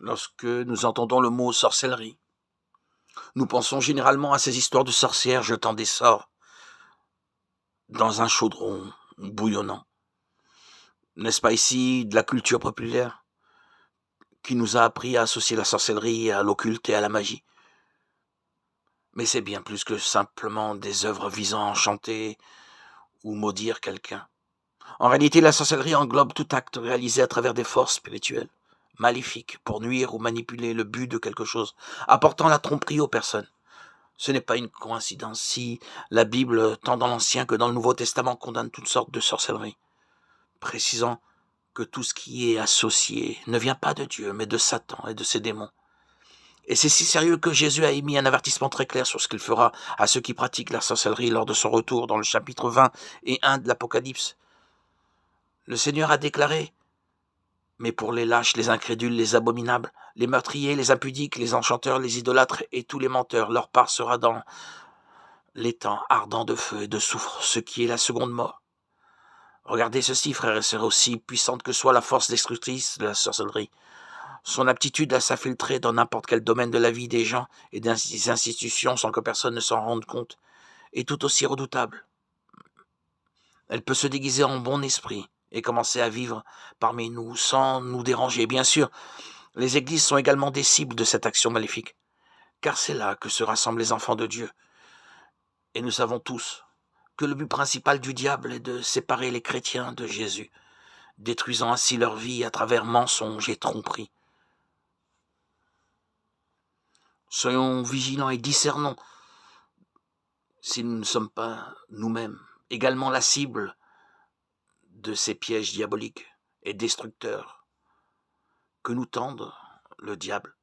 Lorsque nous entendons le mot sorcellerie, nous pensons généralement à ces histoires de sorcières jetant des sorts dans un chaudron bouillonnant. N'est-ce pas ici de la culture populaire qui nous a appris à associer la sorcellerie à l'occulte et à la magie? Mais c'est bien plus que simplement des œuvres visant à enchanter ou maudire quelqu'un. En réalité, la sorcellerie englobe tout acte réalisé à travers des forces spirituelles, maléfiques, pour nuire ou manipuler le but de quelque chose, apportant la tromperie aux personnes. Ce n'est pas une coïncidence si la Bible, tant dans l'Ancien que dans le Nouveau Testament, condamne toutes sortes de sorcellerie, précisant que tout ce qui est associé ne vient pas de Dieu, mais de Satan et de ses démons. Et c'est si sérieux que Jésus a émis un avertissement très clair sur ce qu'il fera à ceux qui pratiquent la sorcellerie lors de son retour dans le chapitre 20 et 1 de l'Apocalypse. Le Seigneur a déclaré: mais pour les lâches, les incrédules, les abominables, les meurtriers, les impudiques, les enchanteurs, les idolâtres et tous les menteurs, leur part sera dans l'étang ardent de feu et de soufre, ce qui est la seconde mort. Regardez ceci, frères et sœurs, aussi puissante que soit la force destructrice de la sorcellerie. Son aptitude à s'infiltrer dans n'importe quel domaine de la vie des gens et des institutions sans que personne ne s'en rende compte est tout aussi redoutable. Elle peut se déguiser en bon esprit et commencer à vivre parmi nous sans nous déranger. Bien sûr, les églises sont également des cibles de cette action maléfique, car c'est là que se rassemblent les enfants de Dieu. Et nous savons tous que le but principal du diable est de séparer les chrétiens de Jésus, détruisant ainsi leur vie à travers mensonges et tromperies. Soyons vigilants et discernons si nous ne sommes pas nous-mêmes également la cible de ces pièges diaboliques et destructeurs que nous tendent le diable.